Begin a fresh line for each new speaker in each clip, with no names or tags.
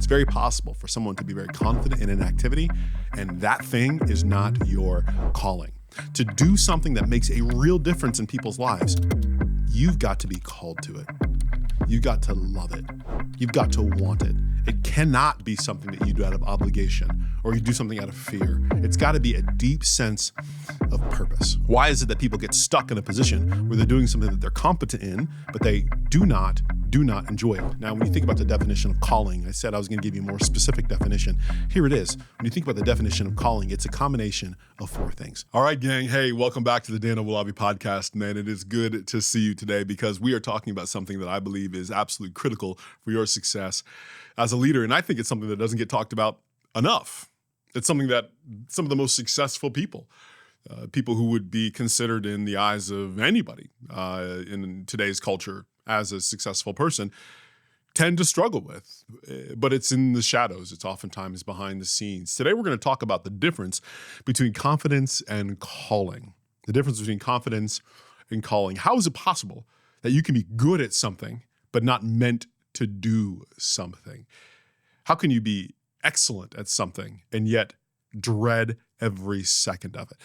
It's very possible for someone to be very confident in an activity, and that thing is not your calling. To do something that makes a real difference in people's lives, you've got to be called to it. You've got to love it. You've got to want it. It cannot be something that you do out of obligation or you do something out of fear. It's got to be a deep sense of purpose. Why is it that people get stuck in a position where they're doing something that they're competent in, but they do not enjoy it? Now, when you think about the definition of calling, I said I was going to give you a more specific definition. Here it is. When you think about the definition of calling, it's a combination of four things. All right, gang. Hey, welcome back to the Dan Owolabi Podcast. Man, it is good to see you today because we are talking about something that I believe is absolutely critical for your success as a leader. And I think it's something that doesn't get talked about enough. It's something that some of the most successful people who would be considered in the eyes of anybody in today's culture as a successful person tend to struggle with. But it's in the shadows. It's oftentimes behind the scenes. Today, we're going to talk about the difference between confidence and calling. The difference between confidence and calling. How is it possible that you can be good at something but not meant to do something? How can you be excellent at something and yet dread every second of it?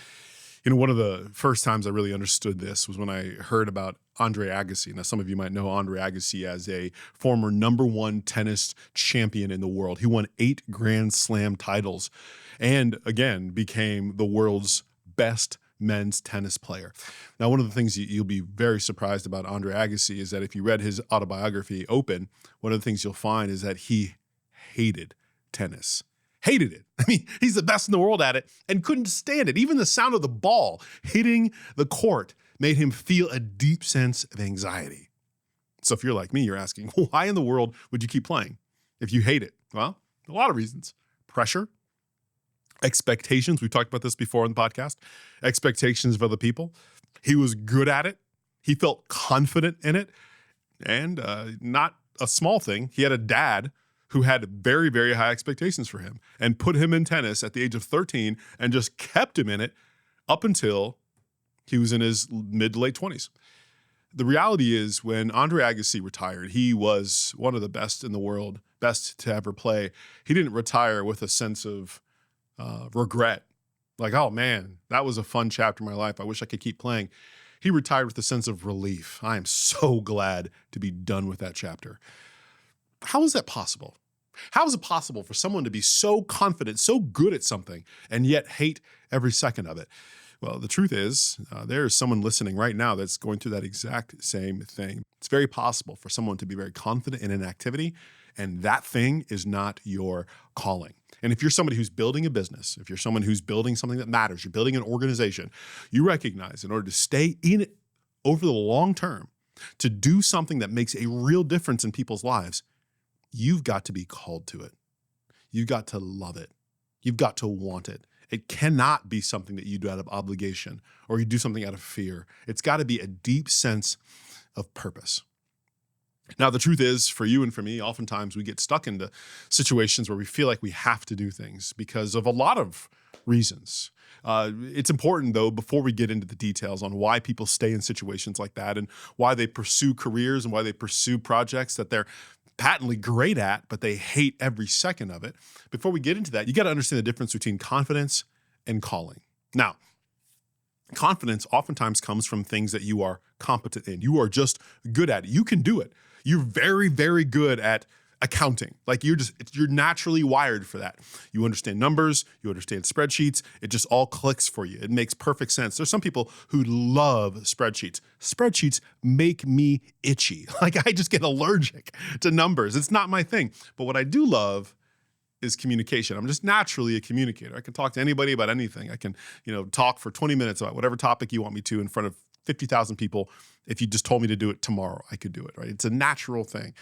You know, one of the first times I really understood this was when I heard about Andre Agassi. Now, some of you might know Andre Agassi as a former #1 tennis champion in the world. He won 8 Grand Slam titles and, again, became the world's best men's tennis player. Now, one of the things you'll be very surprised about Andre Agassi is that if you read his autobiography, Open, one of the things you'll find is that he hated tennis. Hated it. I mean, he's the best in the world at it and couldn't stand it. Even the sound of the ball hitting the court made him feel a deep sense of anxiety. So if you're like me, you're asking, why in the world would you keep playing if you hate it? Well, a lot of reasons. Pressure, expectations. We've talked about this before on the podcast. Expectations of other people. He was good at it. He felt confident in it. And not a small thing, he had a dad who had very, very high expectations for him and put him in tennis at the age of 13 and just kept him in it up until he was in his mid to late 20s. The reality is when Andre Agassi retired, he was one of the best in the world, best to ever play. He didn't retire with a sense of regret. Like, oh man, that was a fun chapter in my life. I wish I could keep playing. He retired with a sense of relief. I am so glad to be done with that chapter. How is that possible? How is it possible for someone to be so confident, so good at something, and yet hate every second of it? Well, the truth is, there is someone listening right now that's going through that exact same thing. It's very possible for someone to be very confident in an activity, and that thing is not your calling. And if you're somebody who's building a business, if you're someone who's building something that matters, you're building an organization, you recognize in order to stay in it over the long term, to do something that makes a real difference in people's lives, you've got to be called to it. You've got to love it. You've got to want it. It cannot be something that you do out of obligation or you do something out of fear. It's got to be a deep sense of purpose. Now, the truth is, for you and for me, oftentimes we get stuck into situations where we feel like we have to do things because of a lot of reasons. It's important, though, before we get into the details on why people stay in situations like that and why they pursue careers and why they pursue projects that they're patently great at, but they hate every second of it. Before we get into that, you got to understand the difference between confidence and calling. Now, confidence oftentimes comes from things that you are competent in. You are just good at it. You can do it. You're very, very good at accounting. Like you're naturally wired for that. You understand numbers, you understand spreadsheets. It just all clicks for you. It makes perfect sense. There's some people who love spreadsheets. Spreadsheets make me itchy. Like I just get allergic to numbers. It's not my thing. But what I do love is communication. I'm just naturally a communicator. I can talk to anybody about anything. I can, talk for 20 minutes about whatever topic you want me to in front of 50,000 people. If you just told me to do it tomorrow, I could do it, right? It's a natural thing.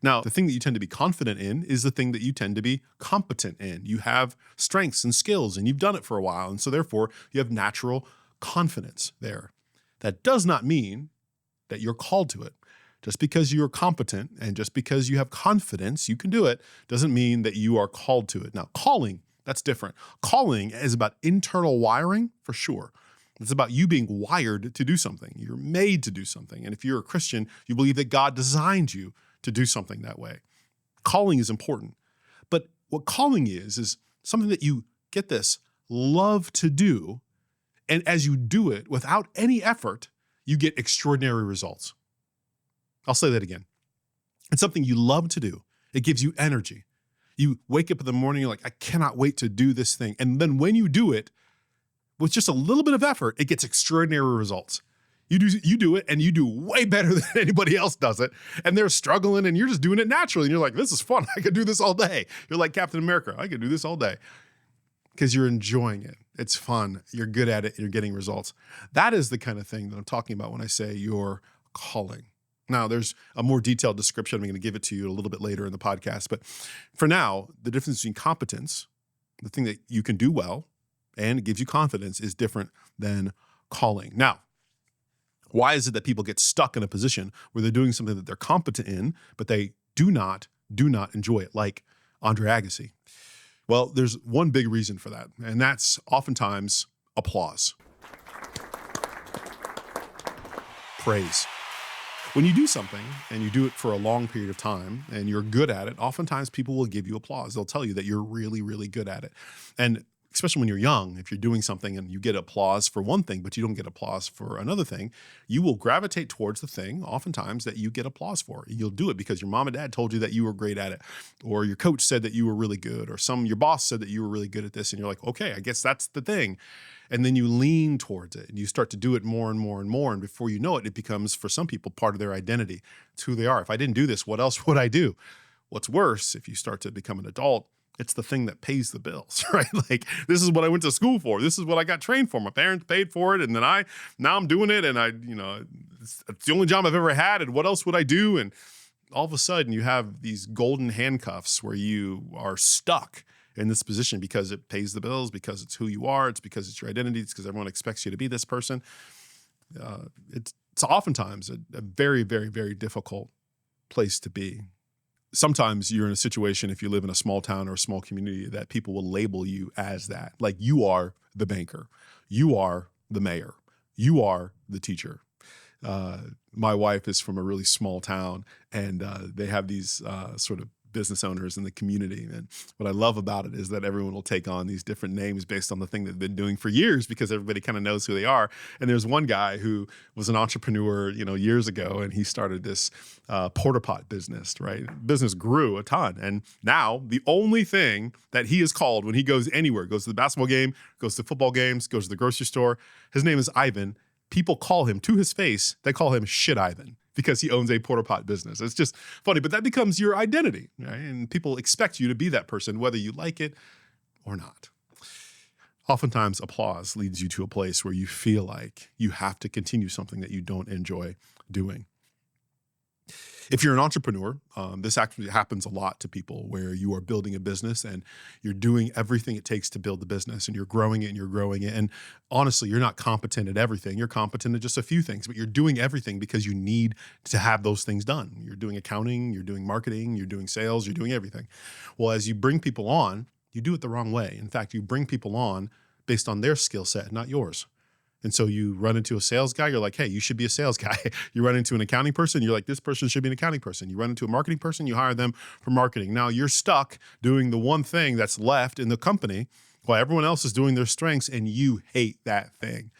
Now, the thing that you tend to be confident in is the thing that you tend to be competent in. You have strengths and skills, and you've done it for a while, and so therefore you have natural confidence there. That does not mean that you're called to it. Just because you're competent and just because you have confidence, you can do it, doesn't mean that you are called to it. Now, calling, that's different. Calling is about internal wiring, for sure. It's about you being wired to do something. You're made to do something. And if you're a Christian, you believe that God designed you to do something that way. Calling is important. what calling is something that you, get this, love to do. And as you do it without any effort, you get extraordinary results. I'll say that again. It's something you love to do. It gives you energy. You wake up in the morning, you're like, I cannot wait to do this thing. And then when you do it, with just a little bit of effort, it gets extraordinary results. You do it and you do way better than anybody else does it. And they're struggling and you're just doing it naturally. And you're like, this is fun. I could do this all day. You're like Captain America. I could do this all day because you're enjoying it. It's fun. You're good at it. You're getting results. That is the kind of thing that I'm talking about when I say your calling. Now, there's a more detailed description. I'm going to give it to you a little bit later in the podcast. But for now, the difference between competence, the thing that you can do well, and it gives you confidence, is different than calling. Now, why is it that people get stuck in a position where they're doing something that they're competent in, but they do not enjoy it, like Andre Agassi? Well, there's one big reason for that, and that's oftentimes applause. Praise. When you do something and you do it for a long period of time and you're good at it, oftentimes people will give you applause. They'll tell you that you're really, really good at it. And especially when you're young, if you're doing something and you get applause for one thing, but you don't get applause for another thing, you will gravitate towards the thing oftentimes that you get applause for. You'll do it because your mom and dad told you that you were great at it, or your coach said that you were really good, or your boss said that you were really good at this. And you're like, okay, I guess that's the thing. And then you lean towards it and you start to do it more and more and more. And before you know it, it becomes, for some people, part of their identity. It's who they are. If I didn't do this, what else would I do? What's worse, if you start to become an adult, it's the thing that pays the bills, right? Like, this is what I went to school for. This is what I got trained for. My parents paid for it. And then now I'm doing it. And it's the only job I've ever had. And what else would I do? And all of a sudden you have these golden handcuffs where you are stuck in this position because it pays the bills, because it's who you are. It's because it's your identity. It's because everyone expects you to be this person. It's oftentimes a very, very, very difficult place to be. Sometimes you're in a situation, if you live in a small town or a small community, that people will label you as that. Like, you are the banker. You are the mayor. You are the teacher. My wife is from a really small town, and they have these sort of business owners in the community. And what I love about it is that everyone will take on these different names based on the thing they've been doing for years, because everybody kind of knows who they are. And there's one guy who was an entrepreneur, years ago, and he started this porta pot business, right? Business grew a ton. And now the only thing that he is called when he goes anywhere, goes to the basketball game, goes to football games, goes to the grocery store, his name is Ivan. People call him, to his face, they call him Shit Ivan, because he owns a porta pot business. It's just funny, but that becomes your identity, right? And people expect you to be that person, whether you like it or not. Oftentimes, applause leads you to a place where you feel like you have to continue something that you don't enjoy doing. If you're an entrepreneur, this actually happens a lot to people, where you are building a business and you're doing everything it takes to build the business, and you're growing it and you're growing it. And honestly, you're not competent at everything. You're competent at just a few things, but you're doing everything because you need to have those things done. You're doing accounting, you're doing marketing, you're doing sales, you're doing everything. Well, as you bring people on, you do it the wrong way. In fact, you bring people on based on their skill set, not yours. And so you run into a sales guy, you're like, hey, you should be a sales guy. You run into an accounting person, you're like, this person should be an accounting person. You run into a marketing person, you hire them for marketing. Now you're stuck doing the one thing that's left in the company while everyone else is doing their strengths, and you hate that thing.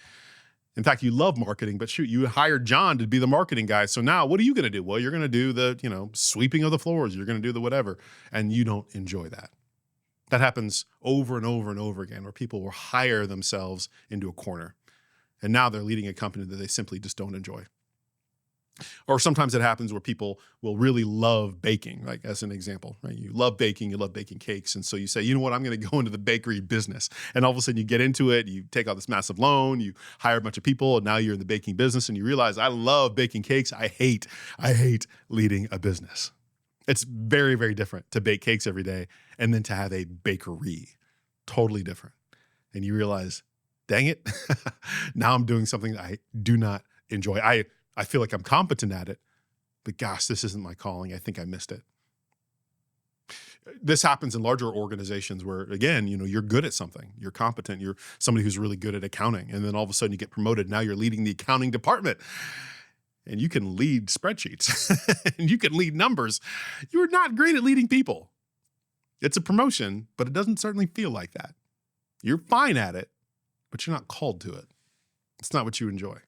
In fact, you love marketing, but shoot, you hired John to be the marketing guy. So now what are you going to do? Well, you're going to do the, sweeping of the floors. You're going to do the whatever, and you don't enjoy that. That happens over and over and over again, where people will hire themselves into a corner. And now they're leading a company that they simply just don't enjoy. Or sometimes it happens where people will really love baking, like as an example, right? You love baking cakes. And so you say, you know what, I'm going to go into the bakery business. And all of a sudden you get into it, you take out this massive loan, you hire a bunch of people, and now you're in the baking business, and you realize, I love baking cakes. I hate leading a business. It's very, very different to bake cakes every day and then to have a bakery. Totally different. And you realize, dang it, now I'm doing something that I do not enjoy. I feel like I'm competent at it, but gosh, this isn't my calling. I think I missed it. This happens in larger organizations where, again, you're good at something. You're competent. You're somebody who's really good at accounting. And then all of a sudden you get promoted. Now you're leading the accounting department. And you can lead spreadsheets. And you can lead numbers. You're not great at leading people. It's a promotion, but it doesn't certainly feel like that. You're fine at it, but you're not called to it. It's not what you enjoy.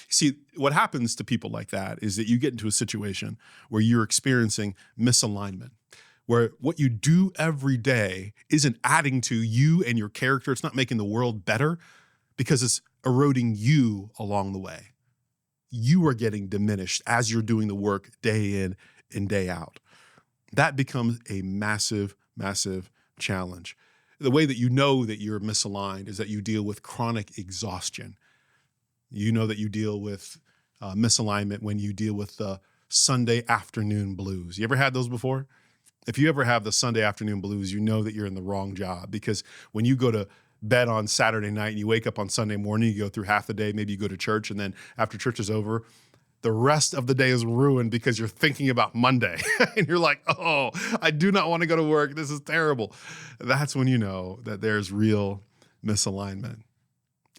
See, what happens to people like that is that you get into a situation where you're experiencing misalignment, where what you do every day isn't adding to you and your character. It's not making the world better because it's eroding you along the way. You are getting diminished as you're doing the work day in and day out. That becomes a massive, massive challenge. The way that you know that you're misaligned is that you deal with chronic exhaustion. You know that you deal with misalignment when you deal with the Sunday afternoon blues. You ever had those before? If you ever have the Sunday afternoon blues, you know that you're in the wrong job, because when you go to bed on Saturday night and you wake up on Sunday morning, you go through half the day, maybe you go to church, and then after church is over, the rest of the day is ruined because you're thinking about Monday and you're like, oh, I do not want to go to work. This is terrible. That's when you know that there's real misalignment.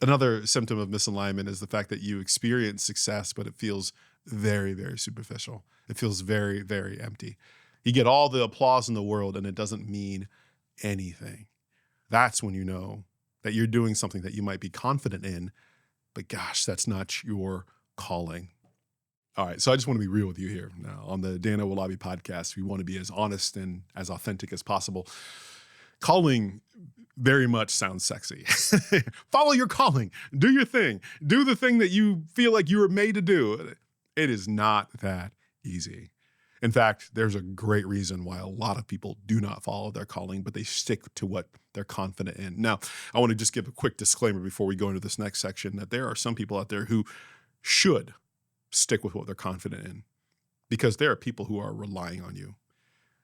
Another symptom of misalignment is the fact that you experience success, but it feels very, very superficial. It feels very, very empty. You get all the applause in the world and it doesn't mean anything. That's when you know that you're doing something that you might be confident in, but gosh, that's not your calling. All right, so I just want to be real with you here. Now, on the Dan Owolabi Podcast, we want to be as honest and as authentic as possible. Calling very much sounds sexy. Follow your calling. Do your thing. Do the thing that you feel like you were made to do. It is not that easy. In fact, there's a great reason why a lot of people do not follow their calling, but they stick to what they're confident in. Now, I want to just give a quick disclaimer before we go into this next section that there are some people out there who should stick with what they're confident in, because there are people who are relying on you.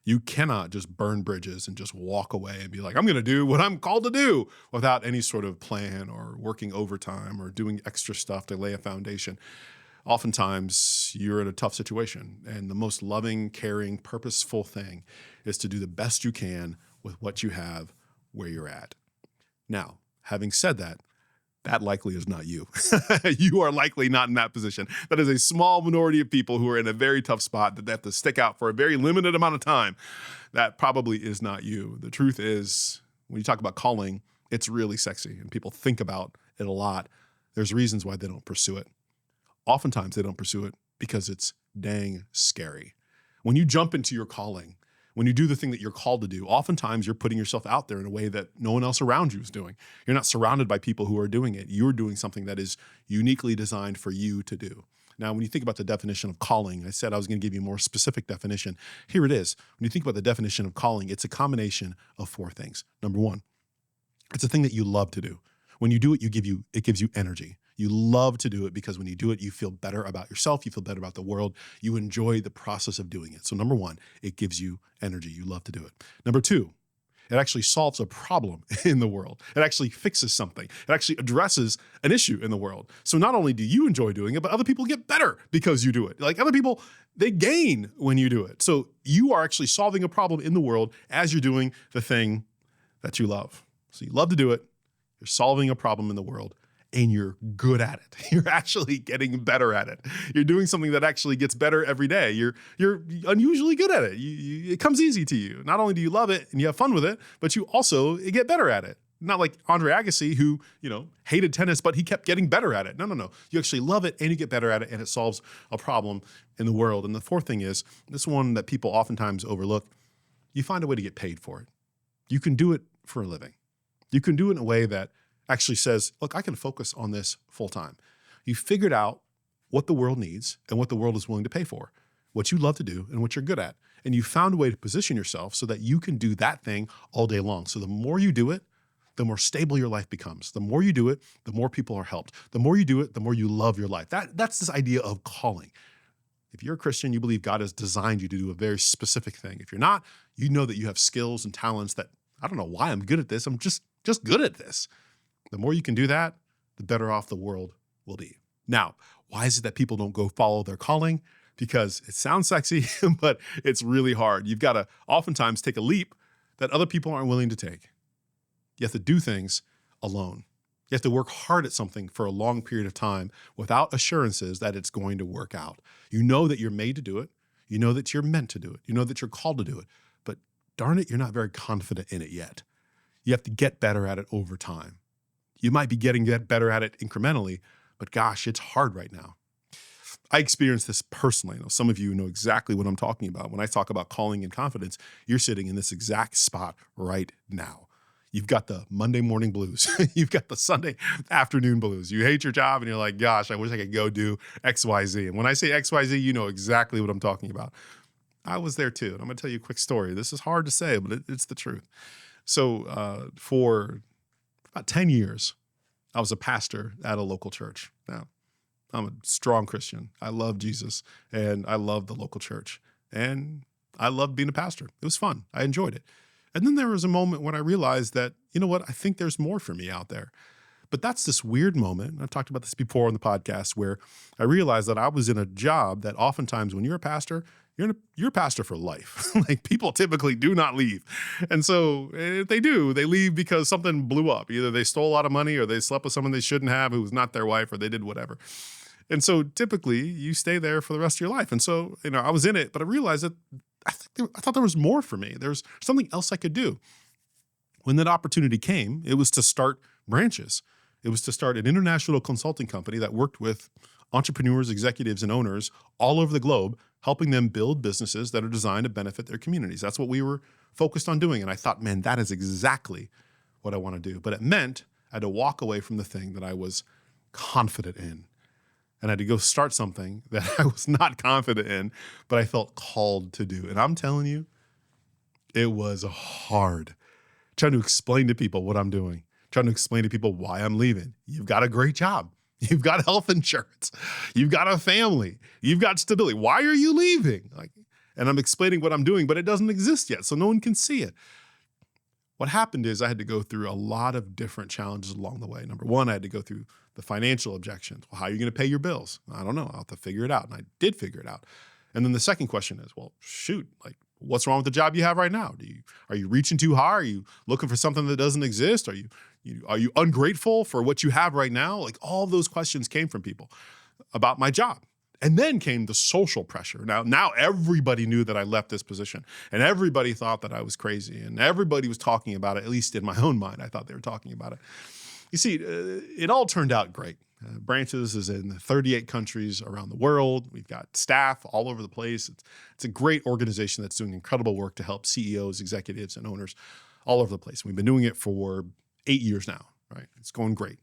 You cannot just burn bridges and just walk away and be like, I'm going to do what I'm called to do, without any sort of plan or working overtime or doing extra stuff to lay a foundation. Oftentimes, you're in a tough situation, and the most loving, caring, purposeful thing is to do the best you can with what you have where you're at. Now, having said that, that likely is not you. You are likely not in that position. That is a small minority of people who are in a very tough spot that they have to stick out for a very limited amount of time. That probably is not you. The truth is, when you talk about calling, it's really sexy, and people think about it a lot. There's reasons why they don't pursue it. Oftentimes, they don't pursue it because it's dang scary. When you jump into your calling, when you do the thing that you're called to do, oftentimes you're putting yourself out there in a way that no one else around you is doing. You're not surrounded by people who are doing it. You're doing something that is uniquely designed for you to do. Now, when you think about the definition of calling, I said I was going to give you a more specific definition. Here it is. When you think about the definition of calling, it's a combination of four things. Number one, it's a thing that you love to do. When you do it, it gives you energy. You love to do it because when you do it, you feel better about yourself. You feel better about the world. You enjoy the process of doing it. So number one, it gives you energy. You love to do it. Number two, it actually solves a problem in the world. It actually fixes something. It actually addresses an issue in the world. So not only do you enjoy doing it, but other people get better because you do it. Like other people, they gain when you do it. So you are actually solving a problem in the world as you're doing the thing that you love. So you love to do it. You're solving a problem in the world, and you're good at it. You're actually getting better at it. You're doing something that actually gets better every day. You're unusually good at it. It comes easy to you. Not only do you love it and you have fun with it, but you also get better at it. Not like Andre Agassi, who, hated tennis, but he kept getting better at it. No. You actually love it and you get better at it, and it solves a problem in the world. And the fourth thing is, this one that people oftentimes overlook, you find a way to get paid for it. You can do it for a living. You can do it in a way that actually says, look, I can focus on this full time. You figured out what the world needs and what the world is willing to pay for, what you love to do and what you're good at. And you found a way to position yourself so that you can do that thing all day long. So the more you do it, the more stable your life becomes. The more you do it, the more people are helped. The more you do it, the more you love your life. That's this idea of calling. If you're a Christian, you believe God has designed you to do a very specific thing. If you're not, you know that you have skills and talents that, I don't know why I'm good at this. I'm just good at this. The more you can do that, the better off the world will be. Now, why is it that people don't go follow their calling? Because it sounds sexy, but it's really hard. You've got to oftentimes take a leap that other people aren't willing to take. You have to do things alone. You have to work hard at something for a long period of time without assurances that it's going to work out. You know that you're made to do it. You know that you're meant to do it. You know that you're called to do it. But darn it, you're not very confident in it yet. You have to get better at it over time. You might be getting better at it incrementally, but gosh, it's hard right now. I experienced this personally. I know some of you know exactly what I'm talking about. When I talk about calling and confidence, you're sitting in this exact spot right now. You've got the Monday morning blues. You've got the Sunday afternoon blues. You hate your job and you're like, gosh, I wish I could go do X, Y, Z. And when I say X, Y, Z, you know exactly what I'm talking about. I was there too. And I'm going to tell you a quick story. This is hard to say, but it's the truth. So for about 10 years, I was a pastor at a local church. Now, I'm a strong Christian. I love Jesus and I love the local church. And I loved being a pastor. It was fun. I enjoyed it. And then there was a moment when I realized that, you know what, I think there's more for me out there. But that's this weird moment, and I've talked about this before on the podcast, where I realized that I was in a job that oftentimes when you're a pastor, you're a pastor for life. Like people typically do not leave. And so if they do, they leave because something blew up. Either they stole a lot of money or they slept with someone they shouldn't have who was not their wife, or they did whatever. And so typically you stay there for the rest of your life. And so, I was in it, but I realized that I thought there was more for me. There's something else I could do. When that opportunity came, it was to start branches. It was to start an international consulting company that worked with entrepreneurs, executives, and owners all over the globe, helping them build businesses that are designed to benefit their communities. That's what we were focused on doing. And I thought, man, that is exactly what I want to do. But it meant I had to walk away from the thing that I was confident in. And I had to go start something that I was not confident in, but I felt called to do. And I'm telling you, it was hard trying to explain to people what I'm doing, trying to explain to people why I'm leaving. You've got a great job. You've got health insurance. You've got a family. You've got stability. Why are you leaving? And I'm explaining what I'm doing, but it doesn't exist yet, so no one can see it. What happened is I had to go through a lot of different challenges along the way. Number one, I had to go through the financial objections. Well, how are you going to pay your bills? I don't know. I'll have to figure it out. And I did figure it out. And then the second question is, well, shoot, what's wrong with the job you have right now? Are you reaching too high? Are you looking for something that doesn't exist? Are you ungrateful for what you have right now? All those questions came from people about my job. And then came the social pressure. Now everybody knew that I left this position, and everybody thought that I was crazy, and everybody was talking about it, at least in my own mind. I thought they were talking about it. You see, it all turned out great. Branches is in 38 countries around the world. We've got staff all over the place. It's a great organization that's doing incredible work to help CEOs, executives, and owners all over the place. We've been doing it for 8 years now, right? It's going great.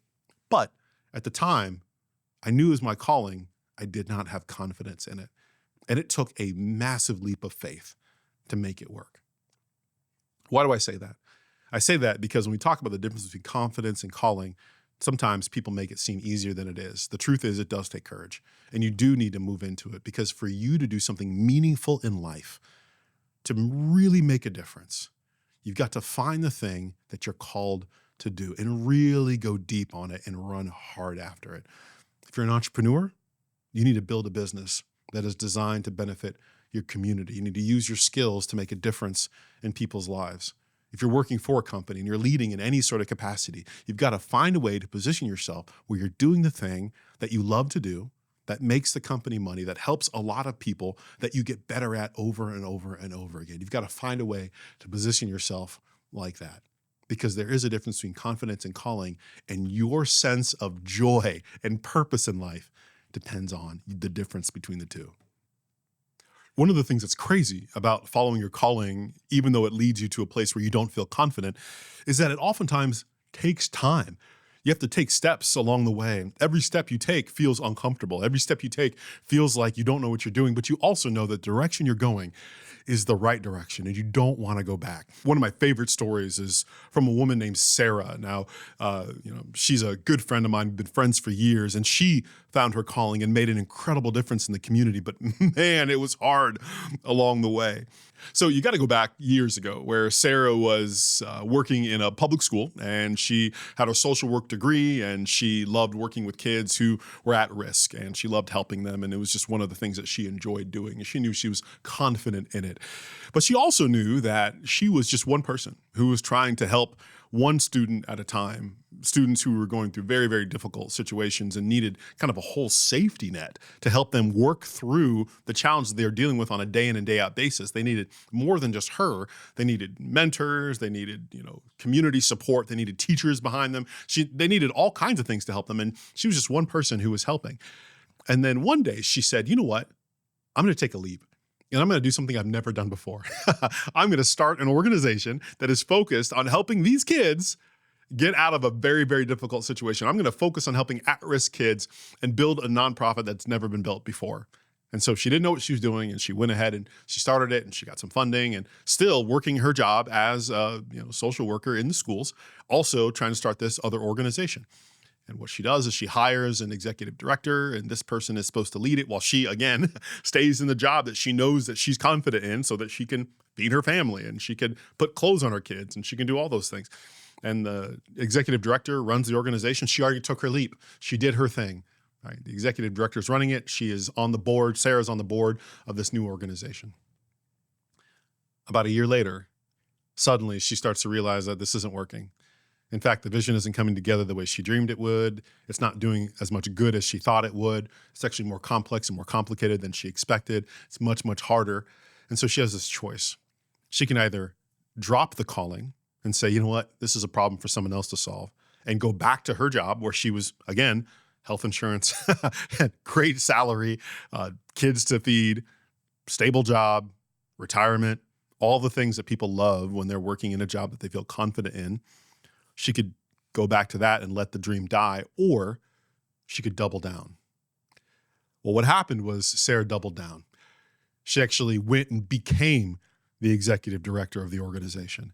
But at the time, I knew it was my calling. I did not have confidence in it. And it took a massive leap of faith to make it work. Why do I say that? I say that because when we talk about the difference between confidence and calling, sometimes people make it seem easier than it is. The truth is it does take courage, and you do need to move into it, because for you to do something meaningful in life, to really make a difference, you've got to find the thing that you're called to do and really go deep on it and run hard after it. If you're an entrepreneur, you need to build a business that is designed to benefit your community. You need to use your skills to make a difference in people's lives. If you're working for a company and you're leading in any sort of capacity, you've got to find a way to position yourself where you're doing the thing that you love to do, that makes the company money, that helps a lot of people, that you get better at over and over and over again. You've got to find a way to position yourself like that, because there is a difference between confidence and calling, and your sense of joy and purpose in life depends on the difference between the two. One of the things that's crazy about following your calling, even though it leads you to a place where you don't feel confident, is that it oftentimes takes time. You have to take steps along the way. Every step you take feels uncomfortable. Every step you take feels like you don't know what you're doing, but you also know the direction you're going is the right direction, and you don't want to go back. One of my favorite stories is from a woman named Sarah. Now, she's a good friend of mine. We've been friends for years, and she found her calling and made an incredible difference in the community. But man, it was hard along the way. So you got to go back years ago, where Sarah was working in a public school, and she had a social work degree, and she loved working with kids who were at risk, and she loved helping them. And it was just one of the things that she enjoyed doing. And she knew she was confident in it. But she also knew that she was just one person who was trying to help one student at a time, students who were going through very, very difficult situations and needed kind of a whole safety net to help them work through the challenges they're dealing with on a day in and day out basis. They needed more than just her. They needed mentors. They needed, community support. They needed teachers behind them. They needed all kinds of things to help them. And she was just one person who was helping. And then one day she said, you know what? I'm going to take a leap. And I'm going to do something I've never done before. I'm going to start an organization that is focused on helping these kids get out of a very, very difficult situation. I'm going to focus on helping at-risk kids and build a nonprofit that's never been built before. And so she didn't know what she was doing, and she went ahead and she started it, and she got some funding, and still working her job as a social worker in the schools, also trying to start this other organization. And what she does is she hires an executive director, and this person is supposed to lead it while she, again, stays in the job that she knows that she's confident in so that she can feed her family and she can put clothes on her kids and she can do all those things. And the executive director runs the organization. She already took her leap. She did her thing. Right? The executive director is running it. She is on the board. Sarah's on the board of this new organization. About a year later, suddenly she starts to realize that this isn't working. In fact, the vision isn't coming together the way she dreamed it would. It's not doing as much good as she thought it would. It's actually more complex and more complicated than she expected. It's much, much harder. And so she has this choice. She can either drop the calling and say, you know what, this is a problem for someone else to solve, and go back to her job where she was, again, health insurance, great salary, kids to feed, stable job, retirement, all the things that people love when they're working in a job that they feel confident in. She could go back to that and let the dream die, or she could double down. Well, what happened was Sarah doubled down. She actually went and became the executive director of the organization.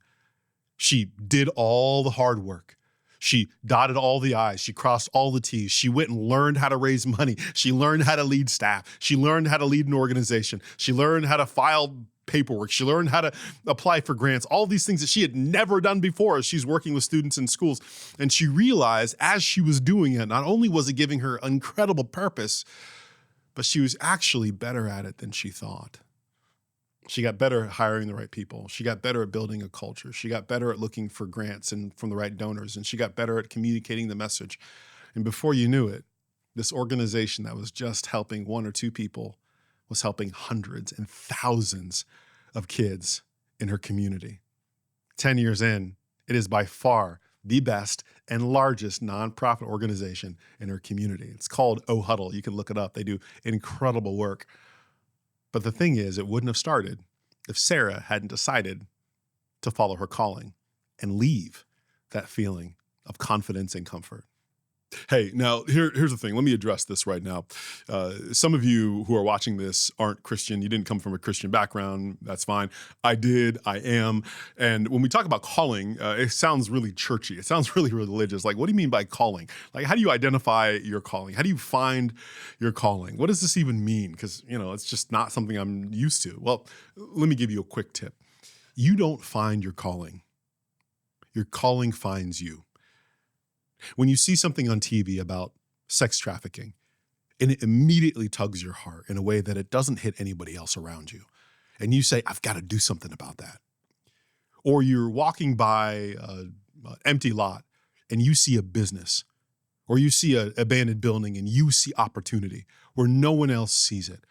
She did all the hard work. She dotted all the I's. She crossed all the T's. She went and learned how to raise money. She learned how to lead staff. She learned how to lead an organization. She learned how to file paperwork. She learned how to apply for grants, all these things that she had never done before as she's working with students in schools. And she realized as she was doing it, not only was it giving her incredible purpose, but she was actually better at it than she thought. She got better at hiring the right people. She got better at building a culture. She got better at looking for grants and from the right donors. And she got better at communicating the message. And before you knew it, this organization that was just helping one or two people was helping hundreds and thousands of kids in her community. 10 years in, it is by far the best and largest nonprofit organization in her community. It's called Oh Huddle. You can look it up. They do incredible work. But the thing is, it wouldn't have started if Sarah hadn't decided to follow her calling and leave that feeling of confidence and comfort. Hey, now here's the thing. Let me address this right now. Some of you who are watching this aren't Christian. You didn't come from a Christian background. That's fine. I did. I am. And when we talk about calling, it sounds really churchy. It sounds really religious. Like, what do you mean by calling? Like, how do you identify your calling? How do you find your calling? What does this even mean? Because, it's just not something I'm used to. Well, let me give you a quick tip. You don't find your calling. Your calling finds you. When you see something on TV about sex trafficking, and it immediately tugs your heart in a way that it doesn't hit anybody else around you, and you say, I've got to do something about that. Or you're walking by an empty lot and you see a business, or you see an abandoned building and you see opportunity where no one else sees it.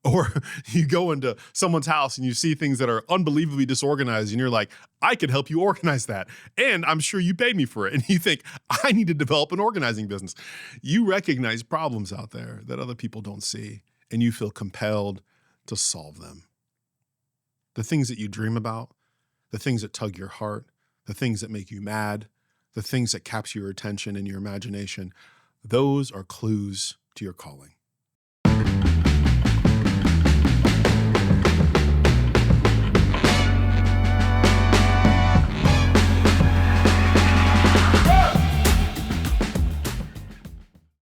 Or you go into someone's house and you see things that are unbelievably disorganized and you're like, I could help you organize that. And I'm sure you paid me for it. And you think, I need to develop an organizing business. You recognize problems out there that other people don't see, and you feel compelled to solve them. The things that you dream about, the things that tug your heart, the things that make you mad, the things that capture your attention and your imagination, those are clues to your calling.